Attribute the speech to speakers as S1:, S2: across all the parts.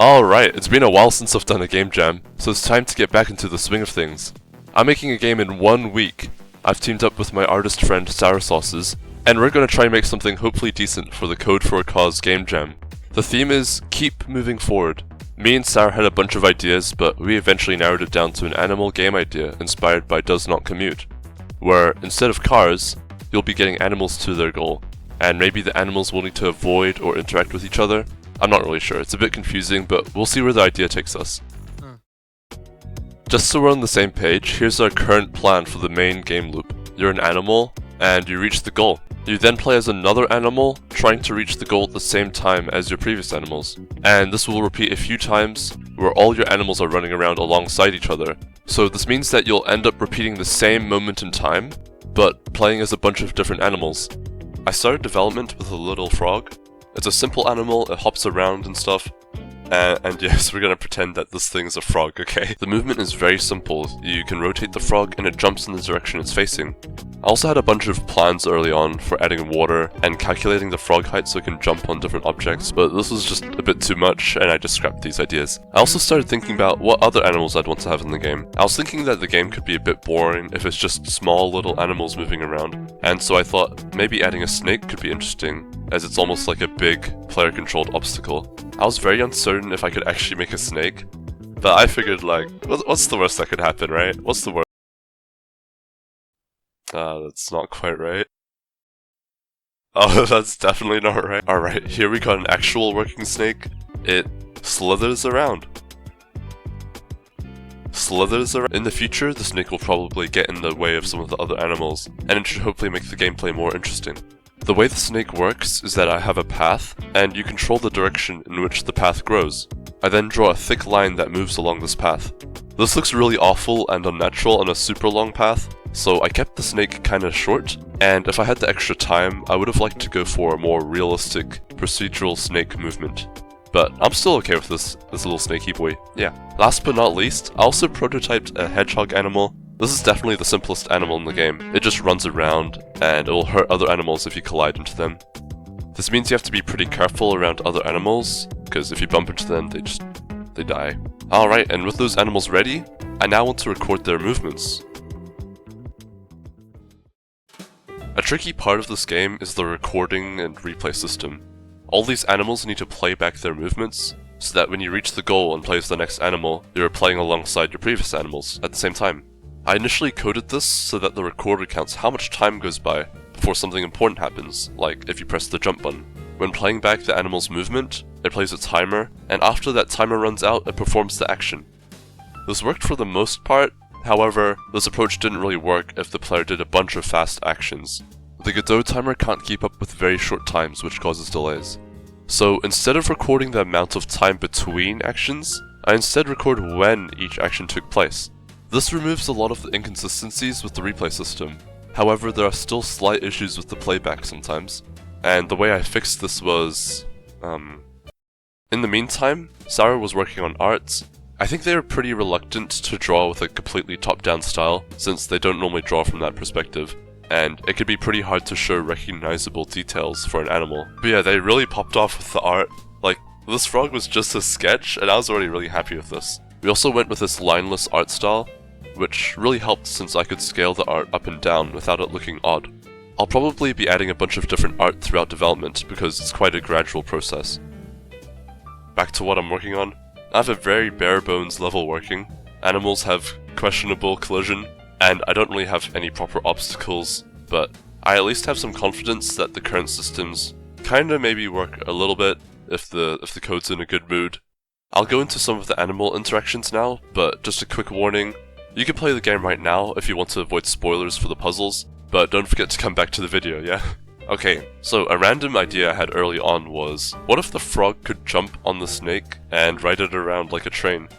S1: Alright, it's been a while since I've done a game jam, so it's time to get back into the swing of things. I'm making a game in 1 week. I've teamed up with my artist friend Sour Sauces, and we're gonna try and make something hopefully decent for the Code for a Cause game jam. The theme is Keep Moving Forward. Me and Sour had a bunch of ideas, but we eventually narrowed it down to an animal game idea inspired by Does Not Commute, where instead of cars, you'll be getting animals to their goal, and maybe the animals will need to avoid or interact with each other. I'm not really sure, it's a bit confusing, but we'll see where the idea takes us. Just so we're on the same page, here's our current plan for the main game loop. You're an animal, and you reach the goal. You then play as another animal, trying to reach the goal at the same time as your previous animals. And this will repeat a few times, where all your animals are running around alongside each other. So this means that you'll end up repeating the same moment in time, but playing as a bunch of different animals. I started development with a little frog. It's a simple animal, it hops around and stuff. And yes, we're gonna pretend that this thing is a frog, okay? The movement is very simple. You can rotate the frog and it jumps in the direction it's facing. I also had a bunch of plans early on for adding water and calculating the frog height so it can jump on different objects, but this was just a bit too much and I just scrapped these ideas. I also started thinking about what other animals I'd want to have in the game. I was thinking that the game could be a bit boring if it's just small little animals moving around, and so I thought maybe adding a snake could be interesting, as it's almost like a big player-controlled obstacle. I was very uncertain if I could actually make a snake, but I figured like, what's the worst that could happen, right? What's the worst? That's not quite right. Oh, that's definitely not right. Alright, here we got an actual working snake. It slithers around. In the future, the snake will probably get in the way of some of the other animals, and it should hopefully make the gameplay more interesting. The way the snake works is that I have a path, and you control the direction in which the path grows. I then draw a thick line that moves along this path. This looks really awful and unnatural on a super long path, so I kept the snake kinda short, and if I had the extra time, I would have liked to go for a more realistic, procedural snake movement. But I'm still okay with this little snakey boy. Yeah. Last but not least, I also prototyped a hedgehog animal. This is definitely the simplest animal in the game. It just runs around, and it will hurt other animals if you collide into them. This means you have to be pretty careful around other animals, because if you bump into them, they die. Alright, and with those animals ready, I now want to record their movements. A tricky part of this game is the recording and replay system. All these animals need to play back their movements, so that when you reach the goal and play as the next animal, you're playing alongside your previous animals at the same time. I initially coded this so that the recorder counts how much time goes by before something important happens, like if you press the jump button. When playing back the animal's movement, it plays a timer, and after that timer runs out, it performs the action. This worked for the most part, however, this approach didn't really work if the player did a bunch of fast actions. The Godot timer can't keep up with very short times, which causes delays. So instead of recording the amount of time between actions, I instead record when each action took place. This removes a lot of the inconsistencies with the replay system. However, there are still slight issues with the playback sometimes, and the way I fixed this was... In the meantime, Sour was working on art. I think they were pretty reluctant to draw with a completely top-down style, since they don't normally draw from that perspective, and it could be pretty hard to show recognizable details for an animal. But yeah, they really popped off with the art. Like, this frog was just a sketch, and I was already really happy with this. We also went with this lineless art style, which really helped since I could scale the art up and down without it looking odd. I'll probably be adding a bunch of different art throughout development because it's quite a gradual process. Back to what I'm working on. I have a very bare bones level working. Animals have questionable collision, and I don't really have any proper obstacles, but I at least have some confidence that the current systems kinda maybe work a little bit if the code's in a good mood. I'll go into some of the animal interactions now, but just a quick warning. You can play the game right now if you want to avoid spoilers for the puzzles, but don't forget to come back to the video, yeah? Okay, so a random idea I had early on was, what if the frog could jump on the snake and ride it around like a train?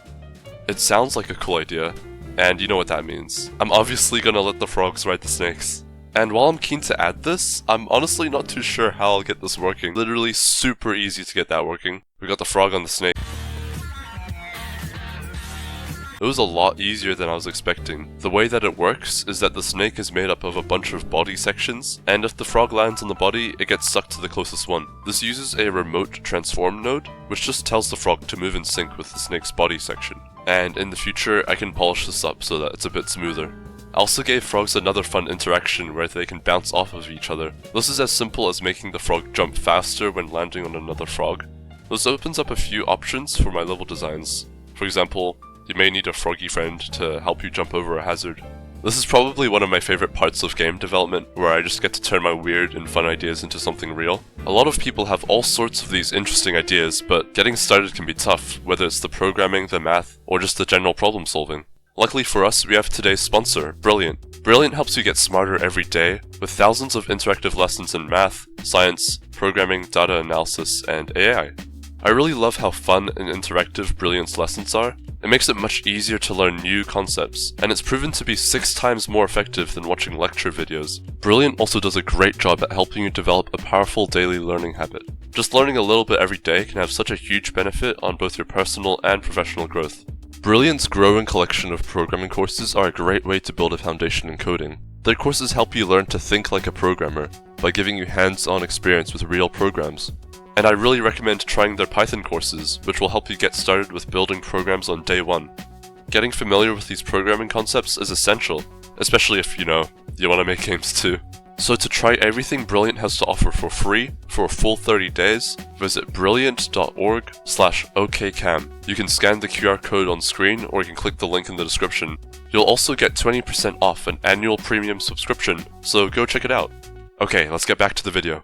S1: It sounds like a cool idea, and you know what that means. I'm obviously gonna let the frogs ride the snakes. And while I'm keen to add this, I'm honestly not too sure how I'll get this working. Literally super easy to get that working. We got the frog on the snake. It was a lot easier than I was expecting. The way that it works is that the snake is made up of a bunch of body sections, and if the frog lands on the body, it gets sucked to the closest one. This uses a remote transform node, which just tells the frog to move in sync with the snake's body section. And in the future, I can polish this up so that it's a bit smoother. I also gave frogs another fun interaction where they can bounce off of each other. This is as simple as making the frog jump faster when landing on another frog. This opens up a few options for my level designs. For example, you may need a froggy friend to help you jump over a hazard. This is probably one of my favorite parts of game development, where I just get to turn my weird and fun ideas into something real. A lot of people have all sorts of these interesting ideas, but getting started can be tough, whether it's the programming, the math, or just the general problem solving. Luckily for us, we have today's sponsor, Brilliant. Brilliant helps you get smarter every day, with thousands of interactive lessons in math, science, programming, data analysis, and AI. I really love how fun and interactive Brilliant's lessons are. It makes it much easier to learn new concepts, and it's proven to be 6 times more effective than watching lecture videos. Brilliant also does a great job at helping you develop a powerful daily learning habit. Just learning a little bit every day can have such a huge benefit on both your personal and professional growth. Brilliant's growing collection of programming courses are a great way to build a foundation in coding. Their courses help you learn to think like a programmer by giving you hands-on experience with real programs. And I really recommend trying their Python courses, which will help you get started with building programs on day one. Getting familiar with these programming concepts is essential, especially if, you want to make games too. So to try everything Brilliant has to offer for free for a full 30 days, visit brilliant.org/okcam. You can scan the QR code on screen, or you can click the link in the description. You'll also get 20% off an annual premium subscription, so go check it out. Okay, let's get back to the video.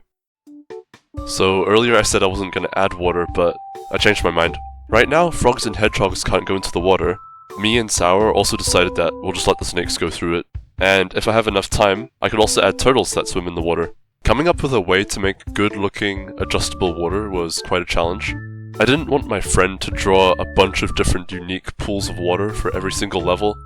S1: So earlier I said I wasn't going to add water, but I changed my mind. Right now, frogs and hedgehogs can't go into the water. Me and Sour also decided that we'll just let the snakes go through it. And if I have enough time, I can also add turtles that swim in the water. Coming up with a way to make good-looking, adjustable water was quite a challenge. I didn't want my friend to draw a bunch of different unique pools of water for every single level.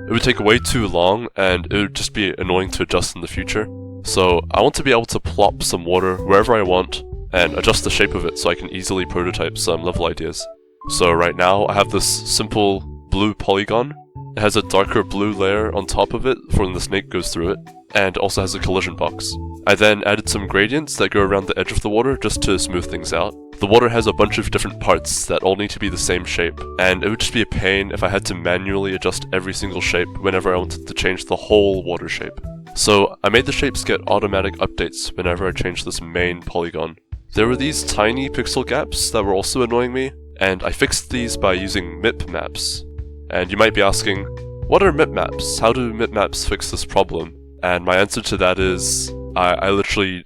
S1: It would take way too long, and it would just be annoying to adjust in the future. So I want to be able to plop some water wherever I want, and adjust the shape of it so I can easily prototype some level ideas. So right now, I have this simple blue polygon. It has a darker blue layer on top of it for when the snake goes through it, and also has a collision box. I then added some gradients that go around the edge of the water just to smooth things out. The water has a bunch of different parts that all need to be the same shape, and it would just be a pain if I had to manually adjust every single shape whenever I wanted to change the whole water shape. So I made the shapes get automatic updates whenever I changed this main polygon. There were these tiny pixel gaps that were also annoying me, and I fixed these by using MIP maps. And you might be asking, what are MIP maps? How do MIP maps fix this problem? And my answer to that is, I literally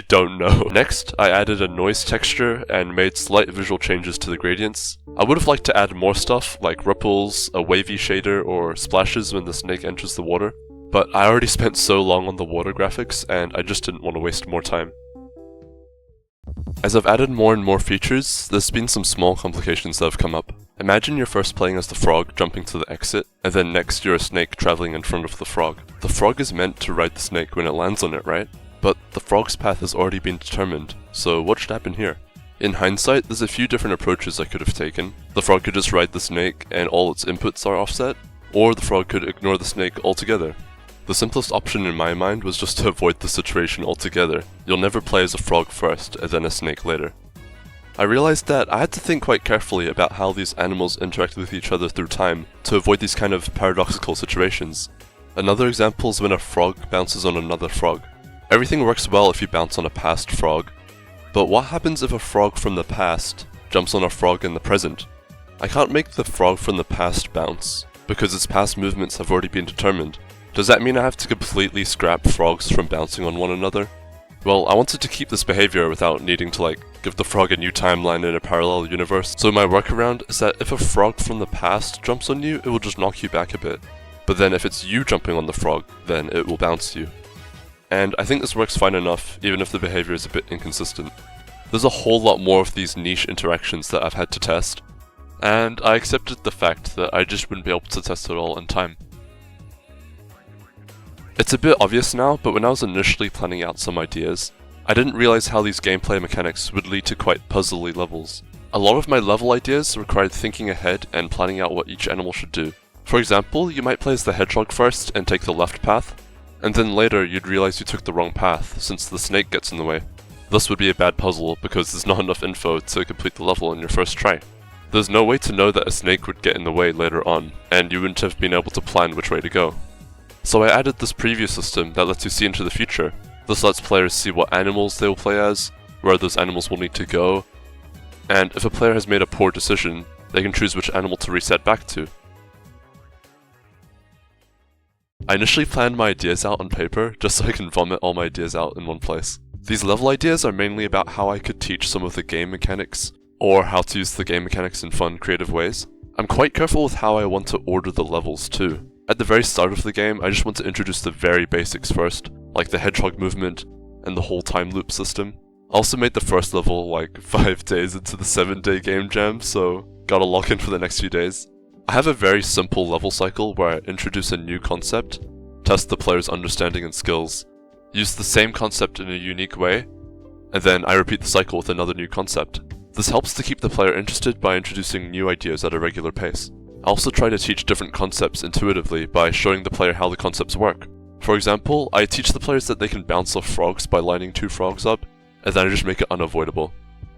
S1: don't know. Next, I added a noise texture and made slight visual changes to the gradients. I would have liked to add more stuff, like ripples, a wavy shader, or splashes when the snake enters the water. But I already spent so long on the water graphics, and I just didn't want to waste more time. As I've added more and more features, there's been some small complications that have come up. Imagine you're first playing as the frog jumping to the exit, and then next you're a snake traveling in front of the frog. The frog is meant to ride the snake when it lands on it, right? But the frog's path has already been determined, so what should happen here? In hindsight, there's a few different approaches I could have taken. The frog could just ride the snake and all its inputs are offset, or the frog could ignore the snake altogether. The simplest option in my mind was just to avoid the situation altogether. You'll never play as a frog first and then a snake later. I realized that I had to think quite carefully about how these animals interact with each other through time to avoid these kind of paradoxical situations. Another example is when a frog bounces on another frog. Everything works well if you bounce on a past frog, but what happens if a frog from the past jumps on a frog in the present? I can't make the frog from the past bounce, because its past movements have already been determined. Does that mean I have to completely scrap frogs from bouncing on one another? Well, I wanted to keep this behavior without needing to give the frog a new timeline in a parallel universe, so my workaround is that if a frog from the past jumps on you, it will just knock you back a bit. But then if it's you jumping on the frog, then it will bounce you. And I think this works fine enough, even if the behavior is a bit inconsistent. There's a whole lot more of these niche interactions that I've had to test, and I accepted the fact that I just wouldn't be able to test it all in time. It's a bit obvious now, but when I was initially planning out some ideas, I didn't realize how these gameplay mechanics would lead to quite puzzly levels. A lot of my level ideas required thinking ahead and planning out what each animal should do. For example, you might play as the hedgehog first and take the left path, and then later you'd realize you took the wrong path since the snake gets in the way. This would be a bad puzzle because there's not enough info to complete the level on your first try. There's no way to know that a snake would get in the way later on, and you wouldn't have been able to plan which way to go. So I added this preview system that lets you see into the future. This lets players see what animals they will play as, where those animals will need to go, and if a player has made a poor decision, they can choose which animal to reset back to. I initially planned my ideas out on paper, just so I can vomit all my ideas out in one place. These level ideas are mainly about how I could teach some of the game mechanics, or how to use the game mechanics in fun, creative ways. I'm quite careful with how I want to order the levels too. At the very start of the game, I just want to introduce the very basics first, like the hedgehog movement, and the whole time loop system. I also made the first level like 5 days into the 7-day game jam, so gotta lock in for the next few days. I have a very simple level cycle where I introduce a new concept, test the player's understanding and skills, use the same concept in a unique way, and then I repeat the cycle with another new concept. This helps to keep the player interested by introducing new ideas at a regular pace. I also try to teach different concepts intuitively by showing the player how the concepts work. For example, I teach the players that they can bounce off frogs by lining 2 frogs up, and then I just make it unavoidable.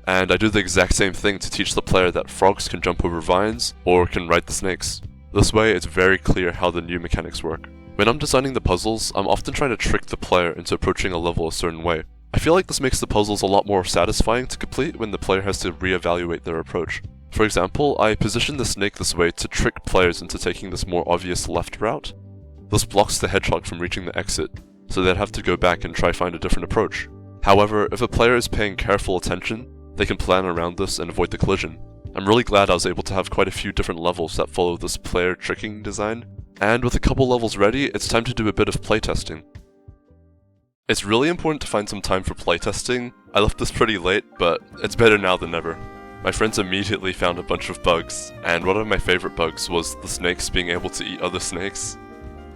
S1: And I do the exact same thing to teach the player that frogs can jump over vines, or can ride the snakes. This way, it's very clear how the new mechanics work. When I'm designing the puzzles, I'm often trying to trick the player into approaching a level a certain way. I feel like this makes the puzzles a lot more satisfying to complete when the player has to re-evaluate their approach. For example, I position the snake this way to trick players into taking this more obvious left route. This blocks the hedgehog from reaching the exit, so they'd have to go back and try find a different approach. However, if a player is paying careful attention, they can plan around this and avoid the collision. I'm really glad I was able to have quite a few different levels that follow this player tricking design, and with a couple levels ready, it's time to do a bit of playtesting. It's really important to find some time for playtesting. I left this pretty late, but it's better now than never. My friends immediately found a bunch of bugs, and one of my favorite bugs was the snakes being able to eat other snakes.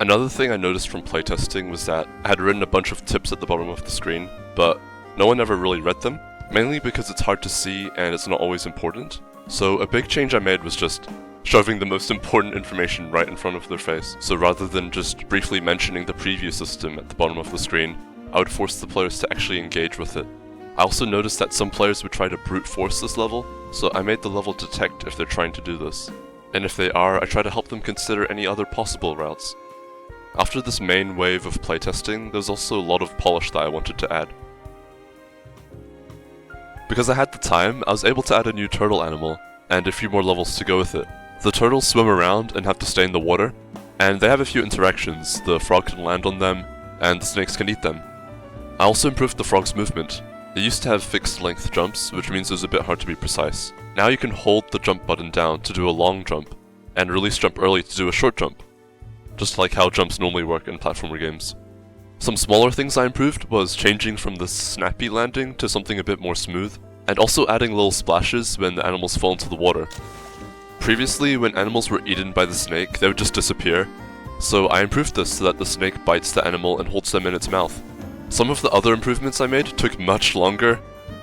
S1: Another thing I noticed from playtesting was that I had written a bunch of tips at the bottom of the screen, but no one ever really read them, mainly because it's hard to see and it's not always important. So a big change I made was just shoving the most important information right in front of their face. So rather than just briefly mentioning the preview system at the bottom of the screen, I would force the players to actually engage with it. I also noticed that some players would try to brute force this level, so I made the level detect if they're trying to do this. And if they are, I try to help them consider any other possible routes. After this main wave of playtesting, there's also a lot of polish that I wanted to add. Because I had the time, I was able to add a new turtle animal, and a few more levels to go with it. The turtles swim around and have to stay in the water, and they have a few interactions. The frog can land on them, and the snakes can eat them. I also improved the frog's movement. They used to have fixed length jumps, which means it was a bit hard to be precise. Now you can hold the jump button down to do a long jump, and release jump early to do a short jump. Just like how jumps normally work in platformer games. Some smaller things I improved was changing from the snappy landing to something a bit more smooth, and also adding little splashes when the animals fall into the water. Previously, when animals were eaten by the snake, they would just disappear, so I improved this so that the snake bites the animal and holds them in its mouth. Some of the other improvements I made took much longer.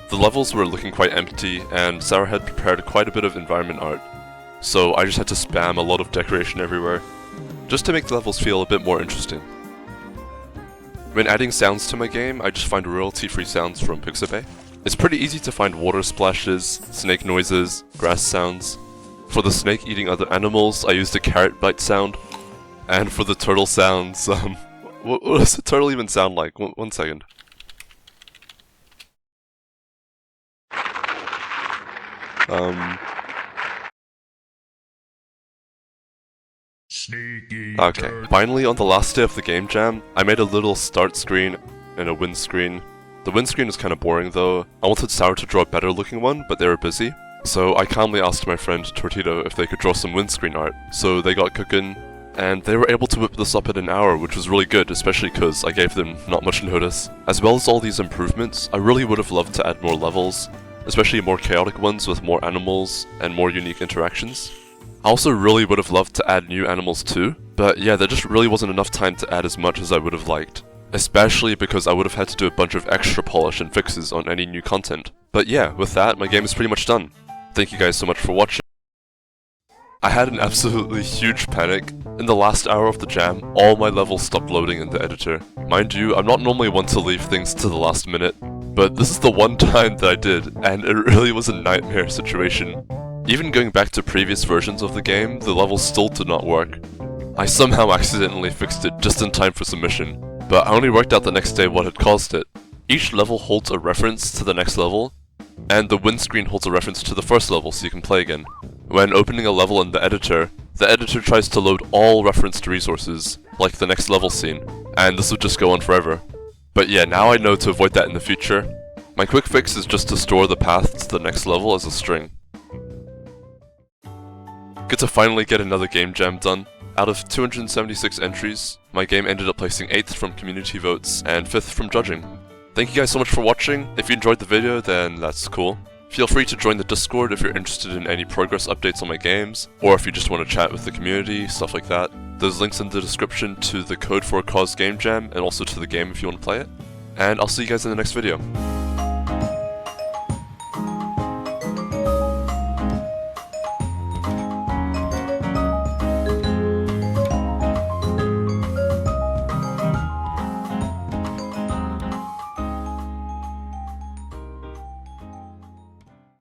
S1: The levels were looking quite empty, and Sarah had prepared quite a bit of environment art, so I just had to spam a lot of decoration everywhere, just to make the levels feel a bit more interesting. When adding sounds to my game, I just find royalty-free sounds from Pixabay. It's pretty easy to find water splashes, snake noises, grass sounds. For the snake eating other animals, I used a carrot bite sound. And for the turtle sounds, what does a turtle even sound like? One second. Okay, finally on the last day of the game jam, I made a little start screen and a win screen. The win screen is kind of boring though. I wanted Sarah to draw a better looking one, but they were busy. So I calmly asked my friend Tortito if they could draw some windscreen art. So they got cooking, and they were able to whip this up in an hour, which was really good, especially because I gave them not much notice. As well as all these improvements, I really would have loved to add more levels, especially more chaotic ones with more animals and more unique interactions. I also really would have loved to add new animals too, but yeah, there just really wasn't enough time to add as much as I would have liked. Especially because I would have had to do a bunch of extra polish and fixes on any new content. But yeah, with that, my game is pretty much done. Thank you guys so much for watching. I had an absolutely huge panic. In the last hour of the jam, all my levels stopped loading in the editor. Mind you, I'm not normally one to leave things to the last minute, but this is the one time that I did, and it really was a nightmare situation. Even going back to previous versions of the game, the levels still did not work. I somehow accidentally fixed it just in time for submission, but I only worked out the next day what had caused it. Each level holds a reference to the next level, and the windscreen holds a reference to the first level so you can play again. When opening a level in the editor tries to load all referenced resources, like the next level scene, and this would just go on forever. But yeah, now I know to avoid that in the future. My quick fix is just to store the path to the next level as a string. Good to finally get another game jam done. Out of 276 entries, my game ended up placing 8th from community votes and 5th from judging. Thank you guys so much for watching. If you enjoyed the video, then that's cool. Feel free to join the Discord if you're interested in any progress updates on my games, or if you just want to chat with the community, stuff like that. There's links in the description to the Code for a Cause game jam, and also to the game if you want to play it. And I'll see you guys in the next video.